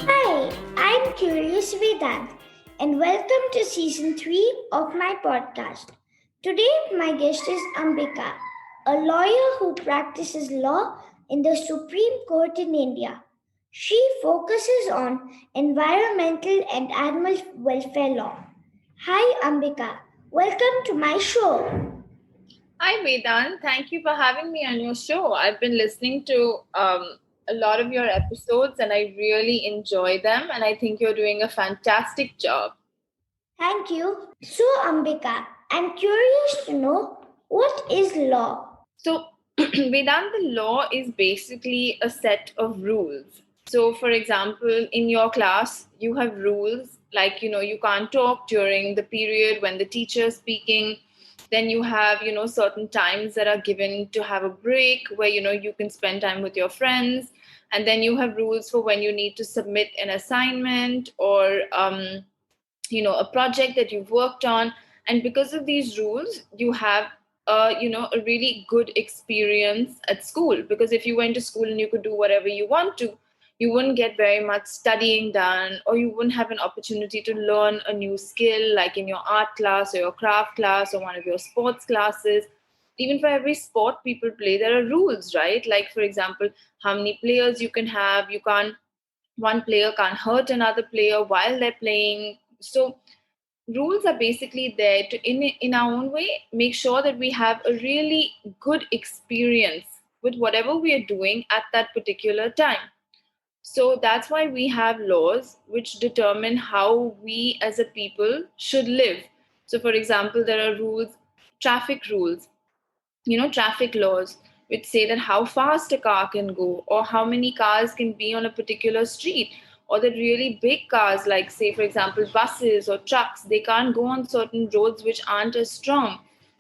Hi, I'm Curious Vedanth, and welcome to season 3 of my podcast. Today, my guest is Ambika, a lawyer who practices law in the Supreme Court in India. She focuses on environmental and animal welfare law. Hi, Ambika. Welcome to my show. Hi, Vedant. Thank you for having me on your show. I've been listening to a lot of your episodes and I really enjoy them, and I think you're doing a fantastic job. Thank you. So, Ambika, I'm curious to know what is law? So, Vedant, the law is basically a set of rules. So, for example, in your class, you have rules like, you can't talk during the period when the teacher is speaking. Then you have, certain times that are given to have a break where, you can spend time with your friends. And then you have rules for when you need to submit an assignment or, a project that you've worked on. And because of these rules you have a really good experience at school, because if you went to school and you could do whatever you want to, you wouldn't get very much studying done, or you wouldn't have an opportunity to learn a new skill like in your art class or your craft class or one of your sports classes. Even for every sport people play, there are rules, right? Like, for example, how many players you can have. You can't One player can't hurt another player while they're playing. So rules are basically there to, in our own way, make sure that we have a really good experience with whatever we are doing at that particular time. So that's why we have laws which determine how we as a people should live. So for example, there are rules, traffic rules, traffic laws, which say that how fast a car can go or how many cars can be on a particular street, or that really big cars, like, say, for example, buses or trucks, they can't go on certain roads which aren't as strong.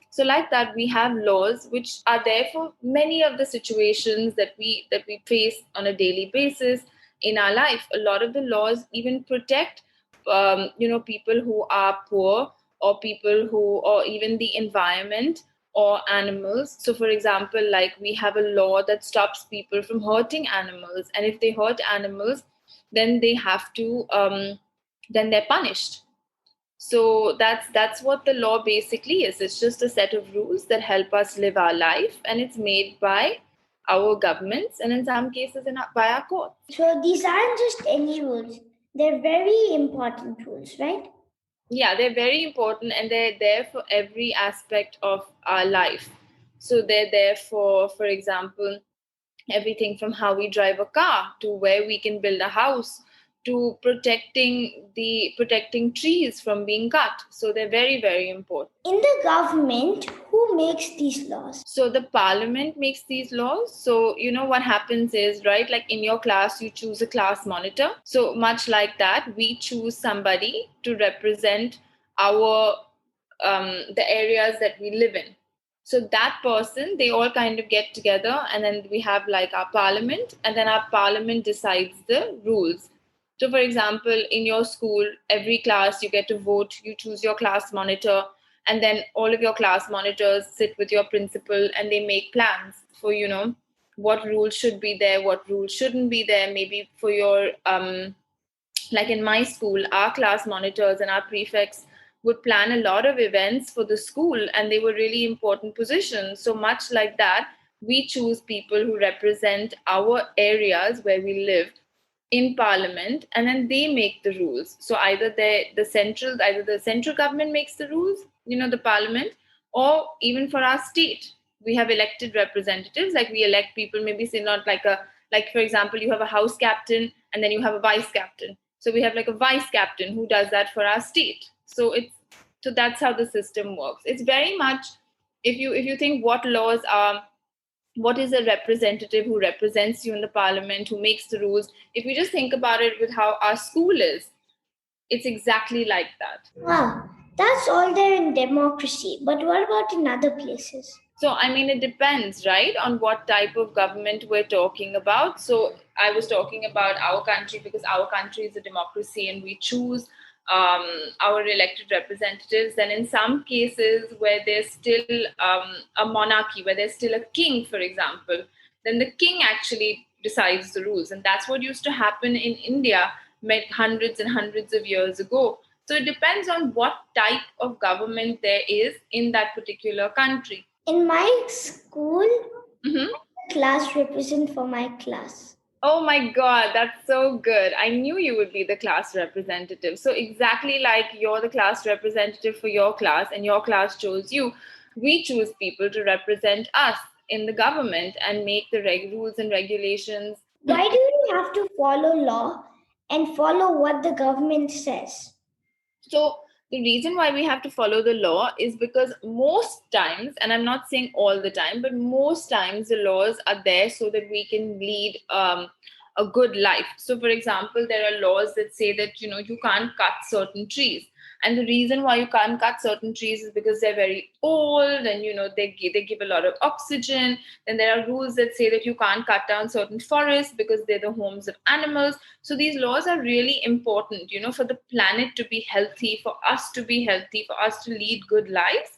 So like that, we have laws which are there for many of the situations that we face on a daily basis in our life. A lot of the laws even protect people who are poor, or people who, or even the environment or animals. So, for example, like, we have a law that stops people from hurting animals, and if they hurt animals, then they have to, then they're punished. So that's what the law basically is. It's just a set of rules that help us live our life, and it's made by our governments, and in some cases, by our courts. So these aren't just any rules, they're very important rules, right? Yeah, they're very important, and they're there for every aspect of our life. So they're there for example, everything from how we drive a car to where we can build a house, to protecting trees from being cut. So they're very, very important. In the government, who makes these laws? So the parliament makes these laws. So what happens is, right, like in your class you choose a class monitor. So much like that, we choose somebody to represent our the areas that we live in. So that person, they all kind of get together, and then we have like our parliament, and then our parliament decides the rules. So for example, in your school, every class you get to vote, you choose your class monitor, and then all of your class monitors sit with your principal and they make plans for, what rules should be there, what rules shouldn't be there. Maybe for your like in my school, our class monitors and our prefects would plan a lot of events for the school, and they were really important positions. So much like that, we choose people who represent our areas where we live in parliament, and then they make the rules. So either the central government makes the rules, the parliament, or even for our state, we have elected representatives. Like, we elect people, maybe say, not like a, like, for example, you have a house captain and then you have a vice captain. So we have like a vice captain who does that for our state. So that's how the system works. It's very much, if you think what laws are, what is a representative who represents you in the parliament, who makes the rules. If you just think about it with how our school is, it's exactly like that. Wow, that's all there in democracy. But what about in other places? So, I mean, it depends, right, on what type of government we're talking about. So, I was talking about our country because our country is a democracy, and we choose our elected representatives, then in some cases where there's still a monarchy, where there's still a king, for example, then the king actually decides the rules. And that's what used to happen in India hundreds and hundreds of years ago. So it depends on what type of government there is in that particular country. In my school, Mhm. class represent for my class. Oh my God, that's so good. I knew you would be the class representative. So, exactly like you're the class representative for your class and your class chose you, we choose people to represent us in the government and make the rules and regulations. Why do you have to follow law and follow what the government says? So, the reason why we have to follow the law is because most times, and I'm not saying all the time, but most times the laws are there so that we can lead a good life. So, for example, there are laws that say that you can't cut certain trees, and the reason why you can't cut certain trees is because they're very old, and they give a lot of oxygen. Then there are rules that say that you can't cut down certain forests because they're the homes of animals. So these laws are really important, for the planet to be healthy, for us to be healthy, for us to lead good lives.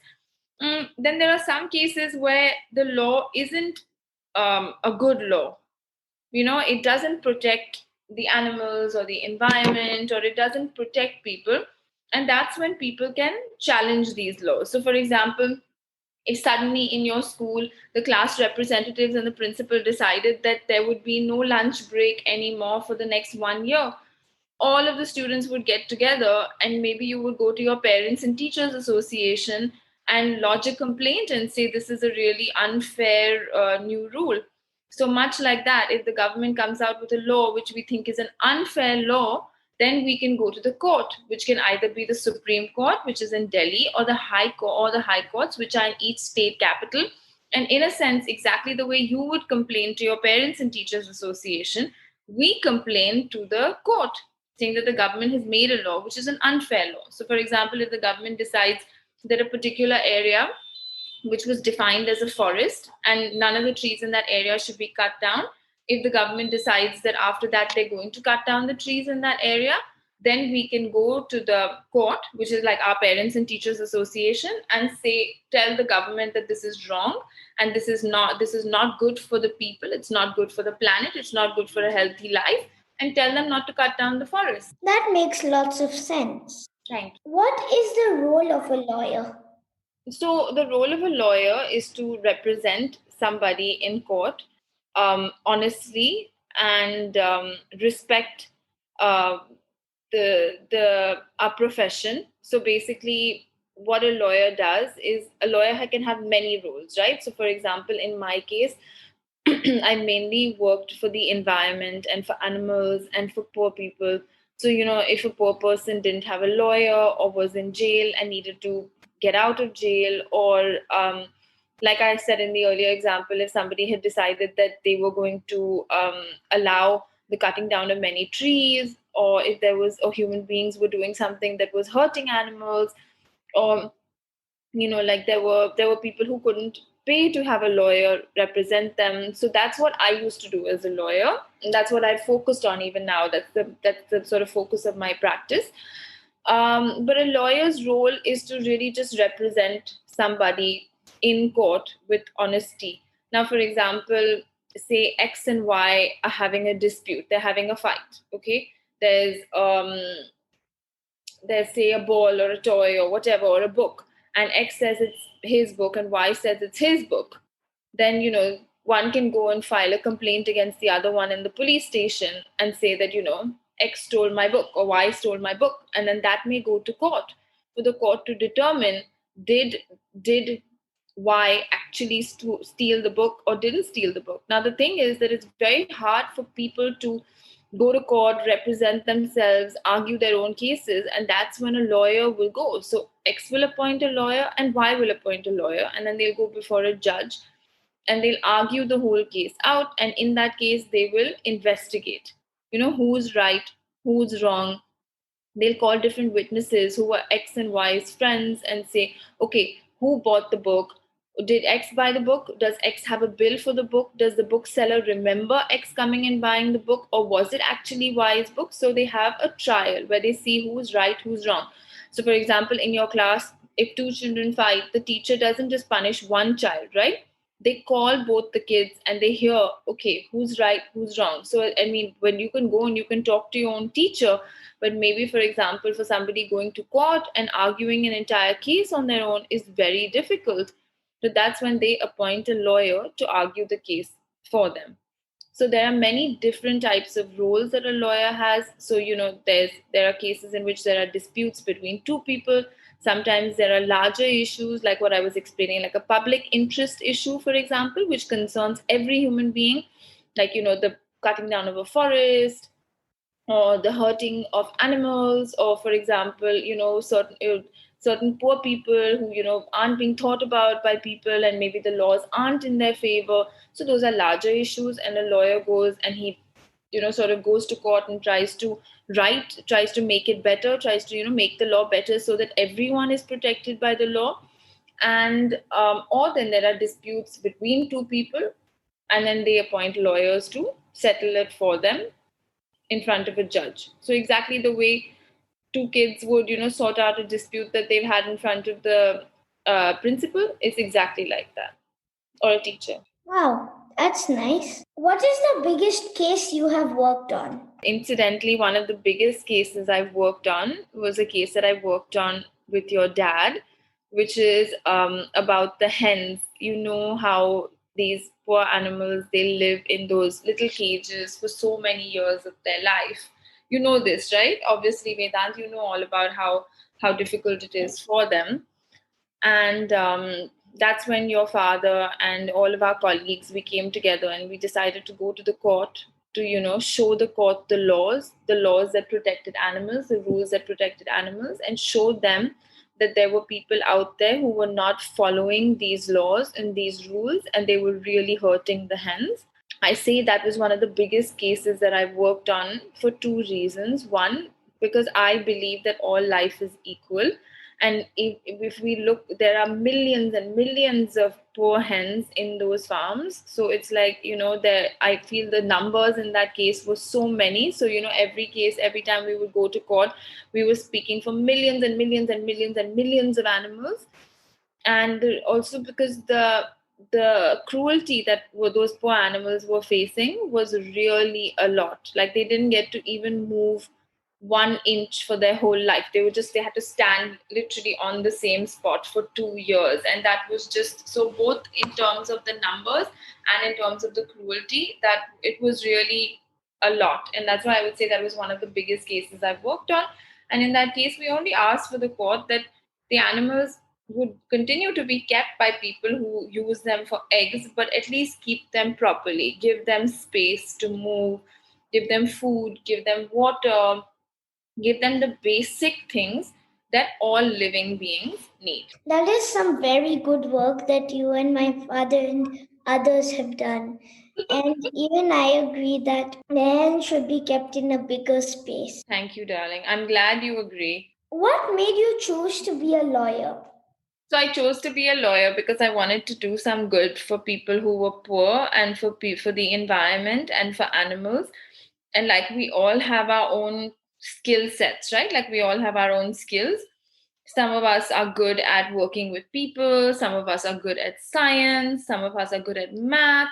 Then there are some cases where the law isn't a good law. It doesn't protect the animals or the environment, or it doesn't protect people. And that's when people can challenge these laws. So, for example, if suddenly in your school the class representatives and the principal decided that there would be no lunch break anymore for the next 1 year, all of the students would get together, and maybe you would go to your parents and teachers association and lodge a complaint and say this is a really unfair new rule. So much like that, if the government comes out with a law which we think is an unfair law, then we can go to the court, which can either be the Supreme Court, which is in Delhi, or the High Court, or the high courts, which are in each state capital. And in a sense, exactly the way you would complain to your parents and teachers association, we complain to the court, saying that the government has made a law which is an unfair law. So, for example, if the government decides that a particular area which was defined as a forest and none of the trees in that area should be cut down, if the government decides that after that they're going to cut down the trees in that area, then we can go to the court, which is like our parents and teachers association, and say, tell the government that this is wrong, and this is not good for the people, it's not good for the planet, it's not good for a healthy life, and tell them not to cut down the forest. That makes lots of sense. Thank you. What is the role of a lawyer? So the role of a lawyer is to represent somebody in court honestly and respect uh, the our profession. So basically, what a lawyer does is a lawyer can have many roles, right? So, for example, in my case, I mainly worked for the environment and for animals and for poor people. So, if a poor person didn't have a lawyer or was in jail and needed to get out of jail, or like I said in the earlier example, if somebody had decided that they were going to allow the cutting down of many trees, or if there was, or human beings were doing something that was hurting animals, or like there were people who couldn't pay to have a lawyer represent them. So that's what I used to do as a lawyer, and that's what I focused on even now. That's the sort of focus of my practice. But a lawyer's role is to really just represent somebody in court with honesty. Now, for example, say X and Y are having a dispute, they're having a fight. Okay, there's say a ball or a toy or whatever, or a book, and X says it's his book and Y says it's his book. Then one can go and file a complaint against the other one in the police station and say that X stole my book or Y stole my book, and then that may go to court for the court to determine, did Y actually steal the book or didn't steal the book. Now the thing is that it's very hard for people to go to court, represent themselves, argue their own cases, and that's when a lawyer will go. So X will appoint a lawyer and Y will appoint a lawyer, and then they'll go before a judge and they'll argue the whole case out. And in that case, they will investigate, who's right, who's wrong. They'll call different witnesses who are X and Y's friends and say, okay, who bought the book? Did X buy the book? Does X have a bill for the book? Does the bookseller remember X coming and buying the book? Or was it actually Y's book? So they have a trial where they see who's right, who's wrong. So, for example, in your class, if two children fight, the teacher doesn't just punish one child, right? They call both the kids and they hear, okay, who's right, who's wrong. So, I mean, when you can go and you can talk to your own teacher, but maybe, for example, for somebody going to court and arguing an entire case on their own is very difficult. So that's when they appoint a lawyer to argue the case for them. So there are many different types of roles that a lawyer has. So there are cases in which there are disputes between two people. Sometimes there are larger issues, like what I was explaining, like a public interest issue, for example, which concerns every human being, like the cutting down of a forest, or the hurting of animals, or for example, certain poor people who aren't being thought about by people, and maybe the laws aren't in their favor. So those are larger issues, and a lawyer goes and he sort of goes to court and tries to make it better, tries to make the law better so that everyone is protected by the law. And or then there are disputes between two people, and then they appoint lawyers to settle it for them in front of a judge. So exactly the way two kids would, sort out a dispute that they've had in front of the principal, is exactly like that, or a teacher. Wow, that's nice. What is the biggest case you have worked on? Incidentally, one of the biggest cases I've worked on was a case that I worked on with your dad, which is about the hens. You know how these poor animals, they live in those little cages for so many years of their life. You know this, right? Obviously, Vedant, you know all about how difficult it is for them. And that's when your father and all of our colleagues, we came together and we decided to go to the court to show the court the laws that protected animals, the rules that protected animals, and show them that there were people out there who were not following these laws and these rules, and they were really hurting the hens. I say that was one of the biggest cases that I've worked on for two reasons. One, because I believe that all life is equal. And if we look, there are millions and millions of poor hens in those farms. So it's like, there, I feel the numbers in that case were so many. So, every case, every time we would go to court, we were speaking for millions and millions and millions and millions of animals. And also because the cruelty that those poor animals were facing was really a lot. Like they didn't get to even move 1 inch for their whole life. They had to stand literally on the same spot for 2 years, and that was just so, both in terms of the numbers and in terms of the cruelty, that it was really a lot. And that's why I would say that was one of the biggest cases I've worked on. And in that case, we only asked for the court that the animals would continue to be kept by people who use them for eggs, but at least keep them properly, give them space to move, give them food, give them water, give them the basic things that all living beings need. That is some very good work that you and my father and others have done. And even I agree that man should be kept in a bigger space. Thank you, darling. I'm glad you agree. What made you choose to be a lawyer? So I chose to be a lawyer because I wanted to do some good for people who were poor, and for the environment and for animals. And like we all have our own skill sets, right? Like we all have our own skills. Some of us are good at working with people, some of us are good at science, some of us are good at math.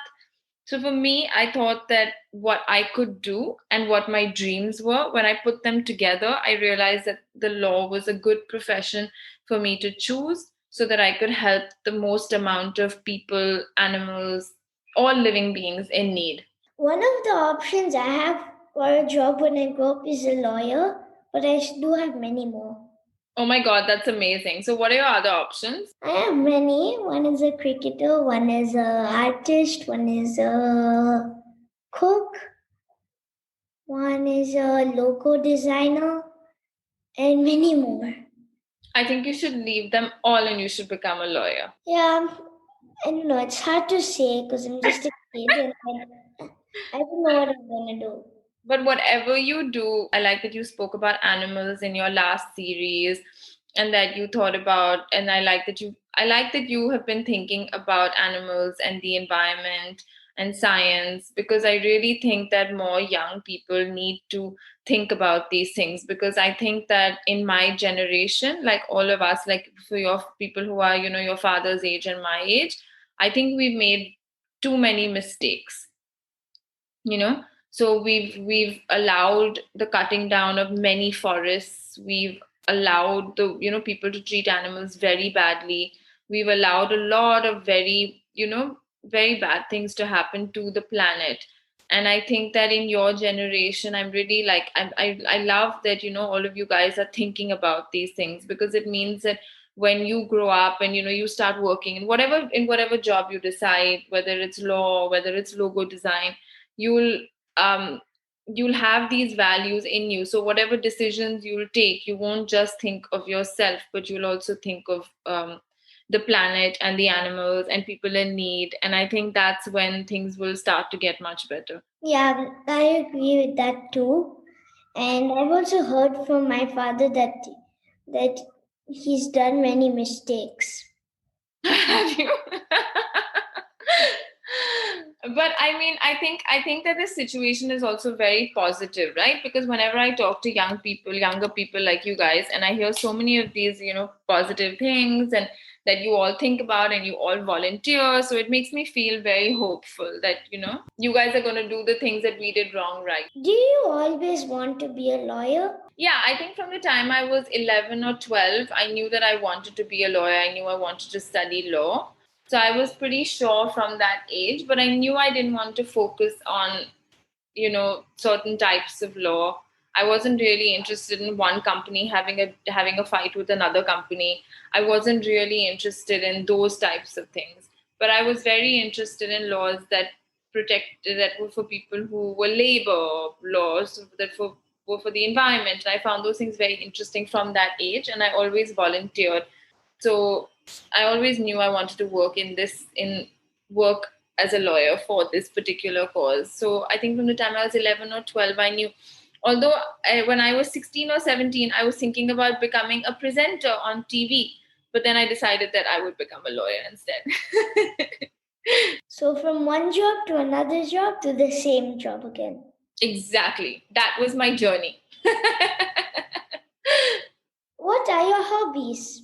So for me, I thought that what I could do and what my dreams were, when I put them together, I realized that the law was a good profession for me to choose so that I could help the most amount of people, animals, all living beings in need. One of the options I have for a job when I grow up is a lawyer, but I do have many more. Oh my God, that's amazing. So, what are your other options? I have many. One is a cricketer, one is a artist, one is a cook, one is a logo designer, and many more. I think you should leave them all and you should become a lawyer. Yeah, I don't know. It's hard to say because I'm just a kid and I don't know what I'm gonna do. But whatever you do, I like that you spoke about animals in your last series. and that you thought about, and I like that you have been thinking about animals and the environment and science, because I really think that more young people need to think about these things, because I think that in my generation, like all of us, like for your people who are, your father's age and my age, I think we've made too many mistakes, you know so we've allowed the cutting down of many forests. We've allowed the people to treat animals very badly. We've allowed a lot of very bad things to happen to the planet. And I think that in your generation, I'm really like I love that all of you guys are thinking about these things, because it means that when you grow up and you start working in whatever job you decide, whether it's law, whether it's logo design, you'll um you'll have these values in you. So whatever decisions you'll take, you won't just think of yourself, but you'll also think of the planet and the animals and people in need. And I think that's when things will start to get much better. Yeah, I agree with that too. And I've also heard from my father that he's done many mistakes. Have you? But I mean, I think that this situation is also very positive, right? Because whenever I talk to younger people like you guys, and I hear so many of these positive things, and that you all think about and you all volunteer, so it makes me feel very hopeful that you guys are going to do the things that we did wrong right. Do you always want to be a lawyer? Yeah, I think from the time I was 11 or 12, I knew that I wanted to be a lawyer. I knew I wanted to study law. So I was pretty sure from that age, but I knew I didn't want to focus on, certain types of law. I wasn't really interested in one company having a fight with another company. I wasn't really interested in those types of things. But I was very interested in laws that were for people who were labor laws, were for the environment. And I found those things very interesting from that age, and I always volunteered. So I always knew I wanted to work as a lawyer for this particular cause. So I think from the time I was 11 or 12, I knew. Although when I was 16 or 17, I was thinking about becoming a presenter on TV, but then I decided that I would become a lawyer instead. So from one job to another job to the same job again. Exactly. That was my journey. What are your hobbies?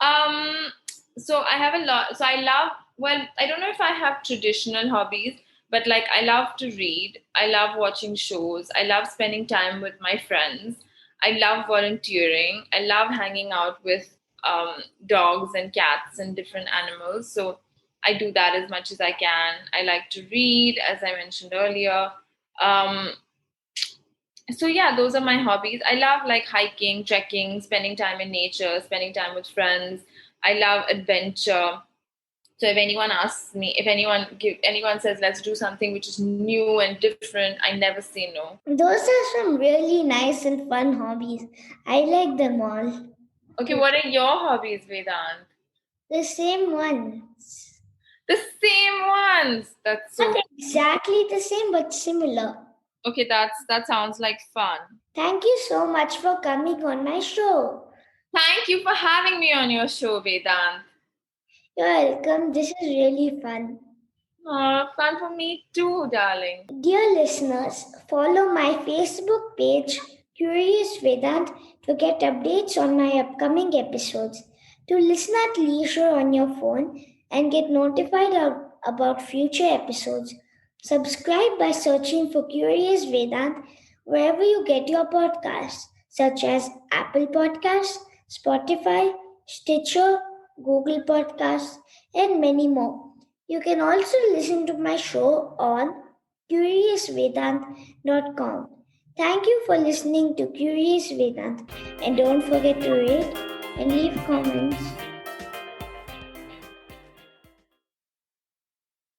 Um, so I have a lot. So I love, well, I don't know if I have traditional hobbies, but like I love to read. I love watching shows. I love spending time with my friends. I love volunteering. I love hanging out with dogs and cats and different animals. So I do that as much as I can. I like to read, as I mentioned earlier. Um, so yeah, those are my hobbies. I love like hiking, trekking, spending time in nature, spending time with friends. I love adventure. So if anyone asks me, if anyone says let's do something which is new and different, I never say no. Those are some really nice and fun hobbies. I like them all. Okay, what are your hobbies, Vedant? The same ones. The same ones. That's so Not exactly the same, but similar. okay. That sounds like fun. Thank you so much for coming on my show. Thank you for having me on your show, Vedant. You're welcome. This is really fun. Fun for me too, darling. Dear listeners, follow my Facebook page, Curious Vedanth, to get updates on my upcoming episodes. To listen at leisure on your phone and get notified about future episodes, subscribe by searching for Curious Vedanth wherever you get your podcasts, such as Apple Podcasts, Spotify, Stitcher, Google Podcasts, and many more. You can also listen to my show on curiousvedanth.com. Thank you for listening to Curious Vedanth, and don't forget to rate and leave comments.